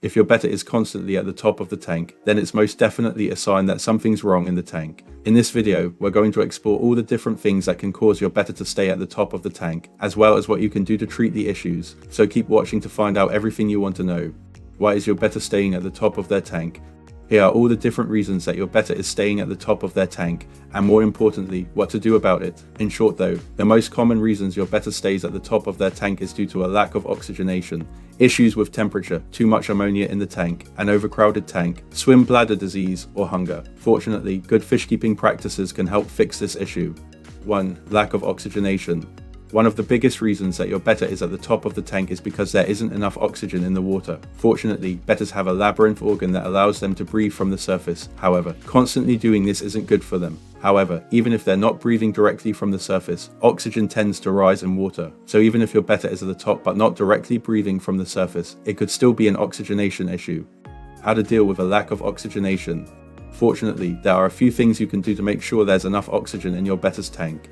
If your betta is constantly at the top of the tank, then it's most definitely a sign that something's wrong in the tank. In this video, we're going to explore all the different things that can cause your betta to stay at the top of the tank, as well as what you can do to treat the issues. So keep watching to find out everything you want to know. Why is your betta staying at the top of their tank? Here are all the different reasons that your betta is staying at the top of their tank, and more importantly, what to do about it. In short though, the most common reasons your betta stays at the top of their tank is due to a lack of oxygenation, issues with temperature, too much ammonia in the tank, an overcrowded tank, swim bladder disease, or hunger. Fortunately, good fish keeping practices can help fix this issue. 1. Lack of oxygenation. One of the biggest reasons that your betta is at the top of the tank is because there isn't enough oxygen in the water. Fortunately, bettas have a labyrinth organ that allows them to breathe from the surface. However, constantly doing this isn't good for them. However, even if they're not breathing directly from the surface, oxygen tends to rise in water. So even if your betta is at the top but not directly breathing from the surface, it could still be an oxygenation issue. How to deal with a lack of oxygenation. Fortunately, there are a few things you can do to make sure there's enough oxygen in your betta's tank.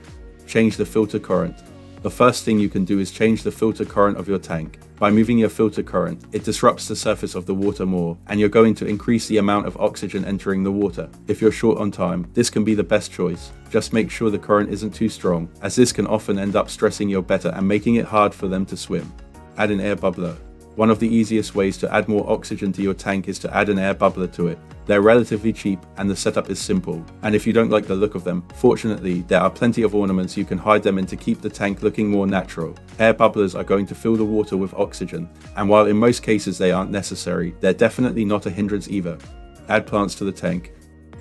Change the filter current. The first thing you can do is change the filter current of your tank. By moving your filter current, it disrupts the surface of the water more, and you're going to increase the amount of oxygen entering the water. If you're short on time, this can be the best choice. Just make sure the current isn't too strong, as this can often end up stressing your betta and making it hard for them to swim. Add an air bubbler. One of the easiest ways to add more oxygen to your tank is to add an air bubbler to it. They're relatively cheap and the setup is simple, and if you don't like the look of them, fortunately there are plenty of ornaments you can hide them in to keep the tank looking more natural. Air bubblers are going to fill the water with oxygen, and while in most cases they aren't necessary, they're definitely not a hindrance either. Add plants to the tank.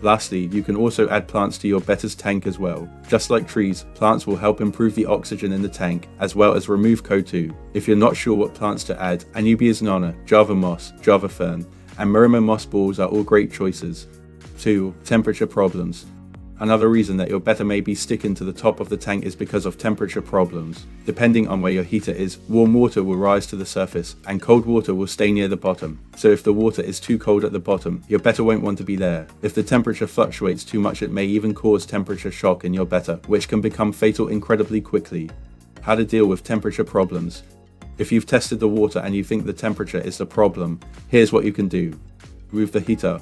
Lastly, you can also add plants to your betta's tank as well. Just like trees, plants will help improve the oxygen in the tank, as well as remove CO2. If you're not sure what plants to add, Anubias nana, Java moss, Java fern, and Murima moss balls are all great choices. 2. Temperature problems. Another reason that your betta may be sticking to the top of the tank is because of temperature problems. Depending on where your heater is, warm water will rise to the surface, and cold water will stay near the bottom. So if the water is too cold at the bottom, your betta won't want to be there. If the temperature fluctuates too much, it may even cause temperature shock in your betta, which can become fatal incredibly quickly. How to deal with temperature problems. If you've tested the water and you think the temperature is the problem, here's what you can do. Move the heater.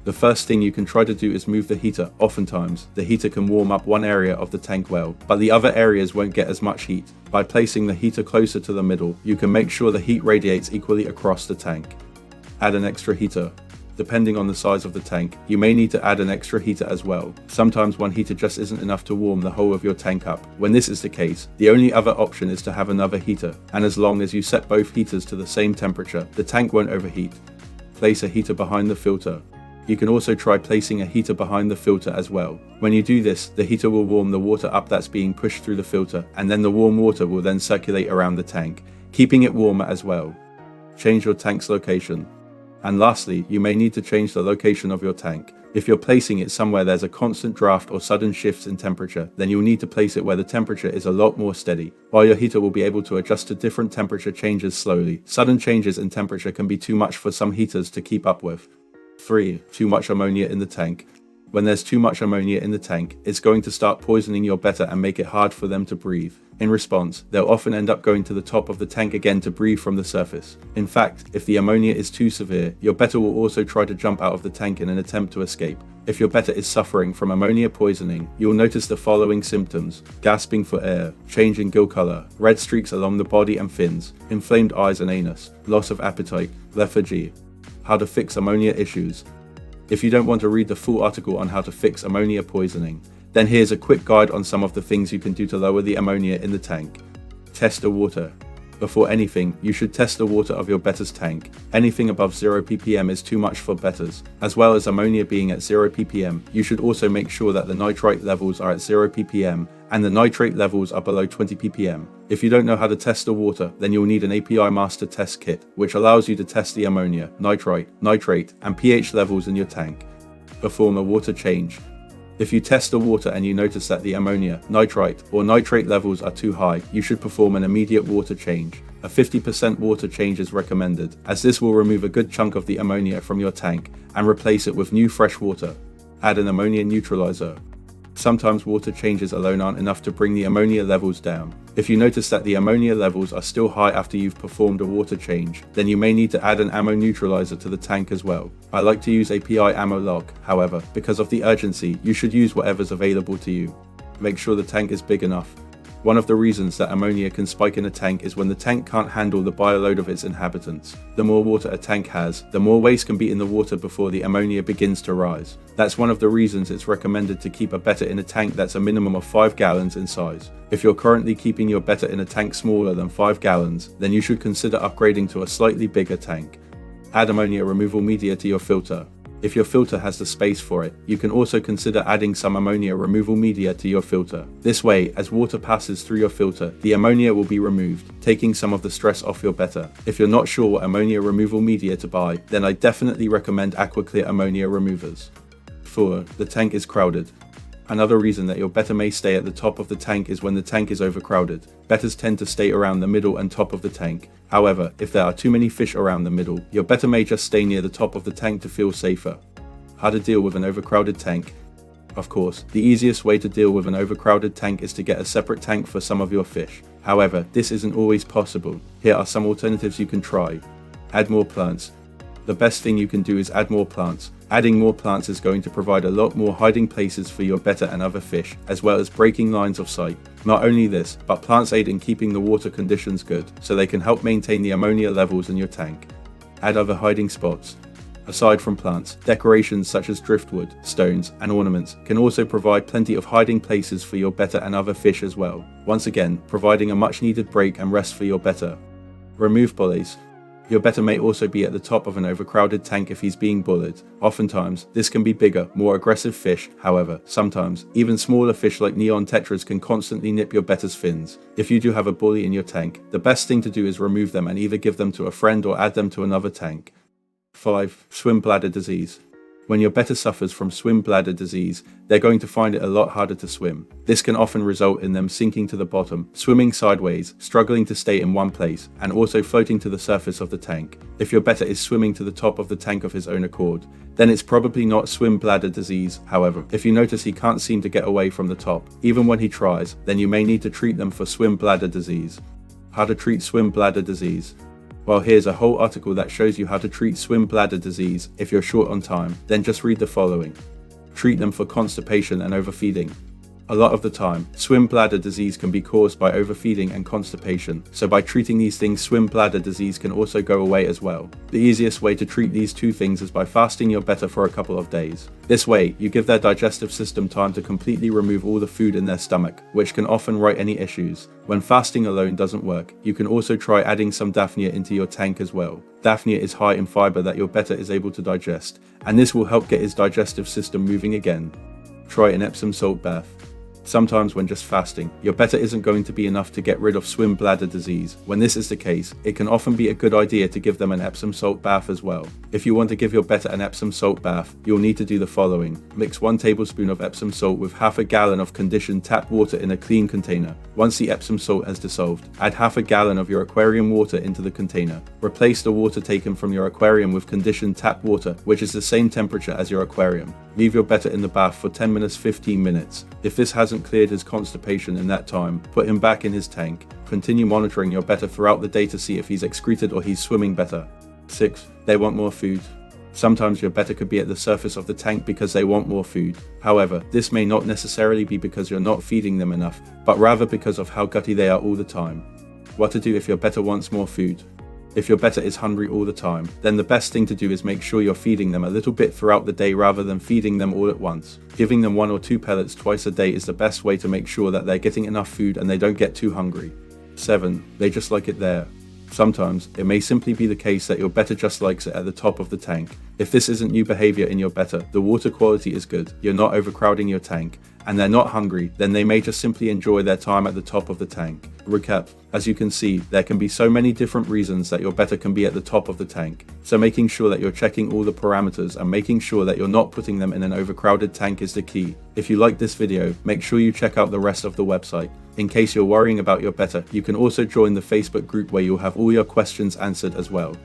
The first thing you can try to do is move the heater. Oftentimes, the heater can warm up one area of the tank well, but the other areas won't get as much heat. By placing the heater closer to the middle, you can make sure the heat radiates equally across the tank. Add an extra heater. Depending on the size of the tank, you may need to add an extra heater as well. Sometimes one heater just isn't enough to warm the whole of your tank up. When this is the case, the only other option is to have another heater, and as long as you set both heaters to the same temperature, the tank won't overheat. Place a heater behind the filter. You can also try placing a heater behind the filter as well. When you do this, the heater will warm the water up that's being pushed through the filter, and then the warm water will then circulate around the tank, keeping it warmer as well. Change your tank's location. And lastly, you may need to change the location of your tank. If you're placing it somewhere there's a constant draft or sudden shifts in temperature, then you'll need to place it where the temperature is a lot more steady. While your heater will be able to adjust to different temperature changes slowly, sudden changes in temperature can be too much for some heaters to keep up with. 3. Too much ammonia in the tank. When there's too much ammonia in the tank, it's going to start poisoning your betta and make it hard for them to breathe. In response, they'll often end up going to the top of the tank again to breathe from the surface. In fact, if the ammonia is too severe, your betta will also try to jump out of the tank in an attempt to escape. If your betta is suffering from ammonia poisoning, you'll notice the following symptoms: gasping for air, change in gill color, red streaks along the body and fins, inflamed eyes and anus, loss of appetite, lethargy. How to fix ammonia issues. If you don't want to read the full article on how to fix ammonia poisoning, then here's a quick guide on some of the things you can do to lower the ammonia in the tank. Test the water. Before anything, you should test the water of your betta's tank. Anything above 0 ppm is too much for bettas. As well as ammonia being at 0 ppm, you should also make sure that the nitrite levels are at 0 ppm and the nitrate levels are below 20 ppm. If you don't know how to test the water, then you'll need an API master test kit, which allows you to test the ammonia, nitrite, nitrate, and pH levels in your tank. Perform a water change. If you test the water and you notice that the ammonia, nitrite, or nitrate levels are too high, you should perform an immediate water change. A 50% water change is recommended, as this will remove a good chunk of the ammonia from your tank and replace it with new fresh water. Add an ammonia neutralizer. Sometimes water changes alone aren't enough to bring the ammonia levels down. If you notice that the ammonia levels are still high after you've performed a water change, then you may need to add an ammo neutralizer to the tank as well. I like to use a PI ammo lock, however, because of the urgency, you should use whatever's available to you. Make sure the tank is big enough. One of the reasons that ammonia can spike in a tank is when the tank can't handle the bioload of its inhabitants. The more water a tank has, the more waste can be in the water before the ammonia begins to rise. That's one of the reasons it's recommended to keep a Betta in a tank that's a minimum of 5 gallons in size. If you're currently keeping your Betta in a tank smaller than 5 gallons, then you should consider upgrading to a slightly bigger tank. Add ammonia removal media to your filter. If your filter has the space for it, you can also consider adding some ammonia removal media to your filter. This way, as water passes through your filter, the ammonia will be removed, taking some of the stress off your Betta. If you're not sure what ammonia removal media to buy, then I definitely recommend AquaClear ammonia removers. 4. The tank is crowded. Another reason that your Betta may stay at the top of the tank is when the tank is overcrowded. Bettas tend to stay around the middle and top of the tank. However, if there are too many fish around the middle, your Betta may just stay near the top of the tank to feel safer. How to deal with an overcrowded tank? Of course, the easiest way to deal with an overcrowded tank is to get a separate tank for some of your fish. However, this isn't always possible. Here are some alternatives you can try. Add more plants. The best thing you can do is add more plants. Adding more plants is going to provide a lot more hiding places for your Betta and other fish, as well as breaking lines of sight. Not only this, but plants aid in keeping the water conditions good, so they can help maintain the ammonia levels in your tank. Add other hiding spots. Aside from plants, decorations such as driftwood, stones, and ornaments can also provide plenty of hiding places for your Betta and other fish as well, once again providing a much needed break and rest for your Betta. Remove bullies. Your Betta may also be at the top of an overcrowded tank if he's being bullied. Oftentimes, this can be bigger, more aggressive fish. However, sometimes, even smaller fish like neon tetras can constantly nip your Betta's fins. If you do have a bully in your tank, the best thing to do is remove them and either give them to a friend or add them to another tank. 5. Swim bladder disease. When your Betta suffers from swim bladder disease, they're going to find it a lot harder to swim. This can often result in them sinking to the bottom, swimming sideways, struggling to stay in one place, and also floating to the surface of the tank. If your Betta is swimming to the top of the tank of his own accord, then it's probably not swim bladder disease. However, if you notice he can't seem to get away from the top, even when he tries, then you may need to treat them for swim bladder disease. How to treat swim bladder disease. Well, here's a whole article that shows you how to treat swim bladder disease. If you're short on time, then just read the following. Treat them for constipation and overfeeding. A lot of the time, swim bladder disease can be caused by overfeeding and constipation, so by treating these things, swim bladder disease can also go away as well. The easiest way to treat these two things is by fasting your Betta for a couple of days. This way, you give their digestive system time to completely remove all the food in their stomach, which can often right any issues. When fasting alone doesn't work, you can also try adding some daphnia into your tank as well. Daphnia is high in fiber that your Betta is able to digest, and this will help get his digestive system moving again. Try an Epsom salt bath. Sometimes when just fasting, your Betta isn't going to be enough to get rid of swim bladder disease. When this is the case, it can often be a good idea to give them an Epsom salt bath as well. If you want to give your Betta an Epsom salt bath, you'll need to do the following. Mix 1 tablespoon of Epsom salt with half a gallon of conditioned tap water in a clean container. Once the Epsom salt has dissolved, add half a gallon of your aquarium water into the container. Replace the water taken from your aquarium with conditioned tap water, which is the same temperature as your aquarium. Leave your Betta in the bath for 10 minutes 15 minutes. If this hasn't cleared his constipation in that time, put him back in his tank. Continue monitoring your Betta throughout the day to see if he's excreted or he's swimming better. 6. They want more food. Sometimes your Betta could be at the surface of the tank because they want more food. However, this may not necessarily be because you're not feeding them enough, but rather because of how gutty they are all the time. What to do if your Betta wants more food? If your Betta is hungry all the time, then the best thing to do is make sure you're feeding them a little bit throughout the day rather than feeding them all at once. Giving them 1 or 2 pellets twice a day is the best way to make sure that they're getting enough food and they don't get too hungry. 7. They just like it there. Sometimes, it may simply be the case that your Betta just likes it at the top of the tank. If this isn't new behavior in your Betta, the water quality is good, you're not overcrowding your tank, and they're not hungry, then they may just simply enjoy their time at the top of the tank. Recap. As you can see, there can be so many different reasons that your Betta can be at the top of the tank. So making sure that you're checking all the parameters and making sure that you're not putting them in an overcrowded tank is the key. If you like this video, make sure you check out the rest of the website. In case you're worrying about your Betta, you can also join the Facebook group where you'll have all your questions answered as well.